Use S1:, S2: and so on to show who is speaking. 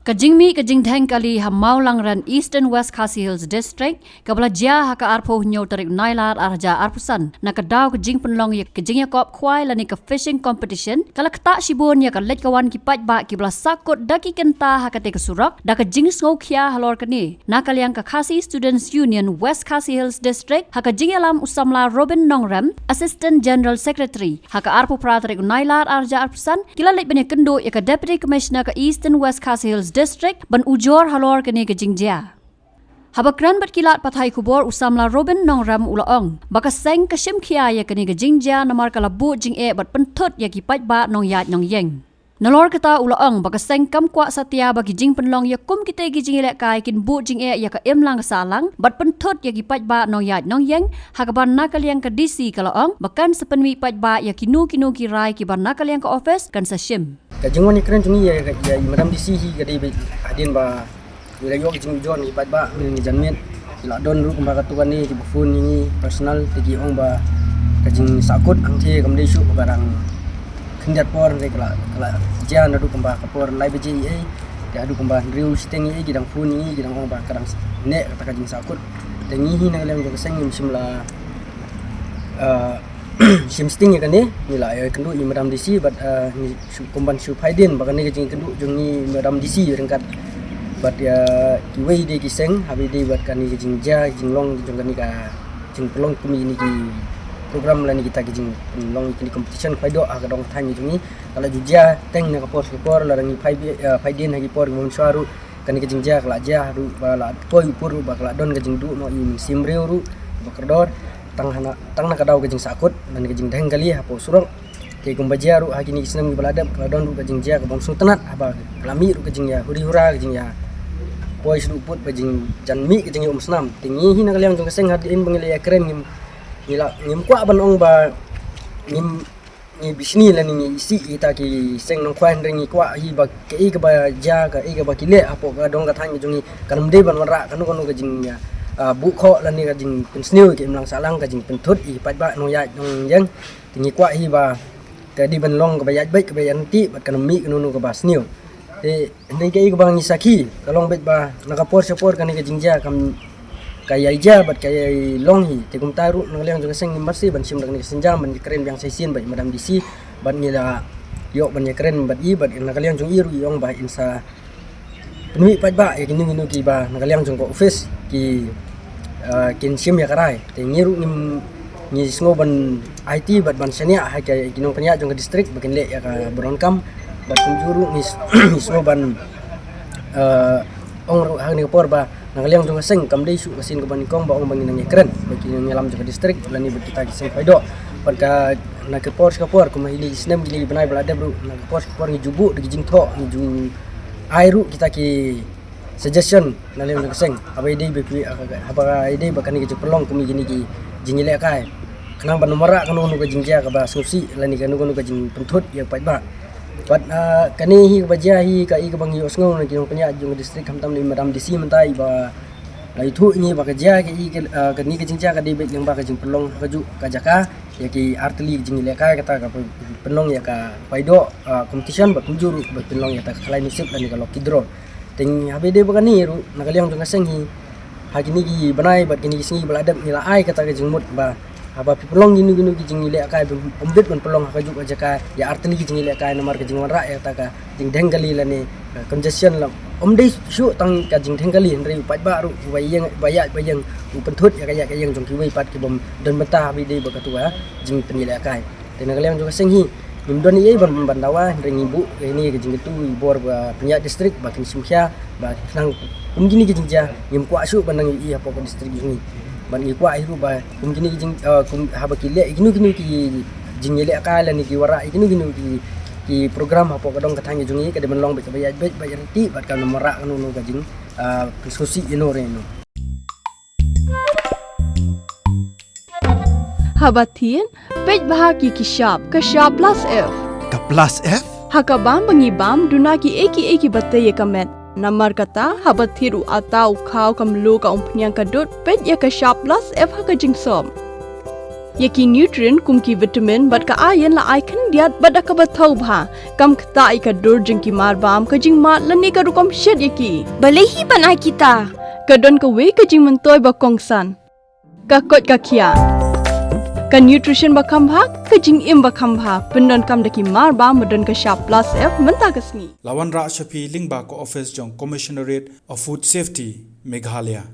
S1: Kajingmi kajing dheng kali hamau langran Eastern West Khasi Hills District kabla jia haka arpo nyo tarik nailar arja arpusan na kadaw kajing penlong ya kajing ya kop kwai lani ka fishing competition kala kata shibun ya ka let kawan ki pat ba ki bla sakot daki kenta haka te kesurak da kajing ngau khia halor kani na kaliang ka Khasi Students Union West Khasi Hills District haka jing alam usamla Robin Nongram Assistant General Secretary haka arpo pra tarik nailar arja arpusan kila let benya kendo ya ka Deputy Commissioner ka Eastern West Khasi Hills District ban ujor halor kene ke jingjia. Habakran bat kilat pathai kubor usamla Robin Nongram ulaong. Baka seng kasim kia ya kene ke jingjia namar kala bu jing e bat pentut ya ki pat ba nong yat nong yeng. Nalor kata ulaong baka seng kam kwa satia bagi jing penlong ya kum kite gi jing lek kai kin bu jing e ya ka emlang salang bat pentut ya ki pat ba nong yat nong yeng hakaban nakaliang ka DC kalaong bakan sepenmi pat ba ya kinu ki rai ki ban nakaliang ka office kan sashim.
S2: Kajingon ni keren jungi ya madam DC hi kadi adin ba wilayah kajing jon ibat ba ni janmet ila don ru kumba katuan ni di phone ni personal tigi ong ba kajing sakut angthe kamde shu barang kendat por ni kala jan adu kumba kapor lai beji ai ya adu kumba riu siteng ai gidang phone ni gidang ong ba kadang ne kata kajing sakut tengi hi na lem jo seng simla simsting ya kan ni nila ya kendu i madam DC bat ni kumban su faidin bakan ni kajing kendu jung ni madam DC rengkat bat ya kiwei de kiseng habi de bat kan ni kajing ja kajing long jung kan ni ka jing pelong kumi ni ki program la ni kita kajing long ni competition faido aga dong thang ni jung ni kala juja teng na kapor la ni faidin hagi por mun swaru kan ni kajing ja kala ja ru bala toy pur bakala don kajing du no i simreu ru bakardor tang nak kadaw kajing sakut dan kajing deng kali hapo surang ke kumbaja ru hakini islam balada kaladon ru kajing ja kabang sultanat aba lami ru kajing ya huri hura kajing ya poi seluput kajing janmi kajing ya umsnam tinggi hina kaliang jong keseng hadin bangile ya keren ngim kwa banong ba ngim ni bisni la ni isi ita ki seng nong kwan ringi kwa hi ba ke i ka ba ja ka i ka ba kile hapo ka dong ka thang jongi kanum de ban wara kanu kajing ya bu kho lan ni kajing pensniu ki mlang salang kajing pentut i pat ba no ya nong yang tingi kwa hi ba ka di ban long ka ba ya baik ka ba yanti bat kan mi kanu ka ba sniu te ndai kai ka bang isaki kalong bet ba nakapor sapor kan ni kajing ja kam kaya ja bat kaya long hi te kum taru nang leng jong seng marsi ban sim dak ni senjam ban keren yang saisin ba madam DC ban ni la yo ban keren bat i bat nakaliang jong iru yong ba insa penui pat ba ya kini ki ba nakaliang jong ko office ki kin sim ya karai te ngiru ni sngo ban IT bat ban senia ha ka kinong panya jong district bakin le ya ka bronkam bat kunjuru ni sngo ban ong hang ni por ba nangaliang jong seng kam dei su kasin ko ban kong ba ong bangin nang keren bakin ngalam jong district lani bat kita kiseng faido pat ka nak por ko mahili snem gili banai balada bro nak por ni jubu de jing tho ni ju airu kita ki suggestion nalim jong seng abai dei be apa ide bakan ni pelong kumi gini ki jingile kai kenang ban nomora kanu nu ka jingja ka ba susi lani kanu ka jing pentut ya pat ba pat kani hi ka baja hi ka i ka bangi osngong ni ki panya jong district hamtam ni madam DC mentai ba lai thu ni ba ka ja ki i ka ni ka jingja ka dei be yang ba ka jing pelong ka ju ka jaka ya ki artli jingile kai kata ka pelong ya ka paido competition ba kunjuru ba pelong ya ta khalai nisip lani ka lokidro ting habe de bagani ru nakaliang jong seng hi hakini gi banai bat kini singi baladap nila ai kata ka jingmut ba haba pelong ginu ki jingile kai ombet ban pelong ka juk aja ka ya artli ki jingile kai nomor ka jingwan ra ya ta ka jing denggali la ni congestion la omdei shu tang ka jing denggali ndri pat ba ru bayang bayang upentut ya ka yang jong ki wei pat ki bom dan beta bi de ba ka tua jing penile kai te nakaliang jong seng hi Nimdon ni ban bandawa ring ibu ini ke jingtu bor ba punya distrik bakin simkhia ba nang umgini ke jingja ngim kwa su banang i apa ko distrik ini ban i kwa iru ba umgini ke jing haba kile ignu ki jingile akala ni ki wara ignu ki program apa ko dong katang jungi ke de menlong ba ba ti bat kan nomora anu ka jing susi ino reno
S3: Habatin, pej bahagi kishap plus F.
S4: Ka plus F?
S3: Hakabam bangibam duna ki eki batte ye kamet. Namar kata habathiru atau khau kamlu ka umpnyang kadut pej ya kishap plus F haka jingsom. Yaki nutrient kum ki vitamin bat ka iron la ai khan diat bat ka bathau bha kam khta I ka dur jing ki mar bam ka jing ma lani ka rukom shed yaki
S4: Balehi banai kita.
S3: ka don ka we ka jing man toy ba kongsan ka kot ka khia ka nutrition ba kham bha ka jing im ba kham bha pendon kam daki mar ba modon ka sharp plus f manta ka sni
S5: Lawan Ra Shafi Lingba ko office jong Commissionerate of Food Safety Meghalaya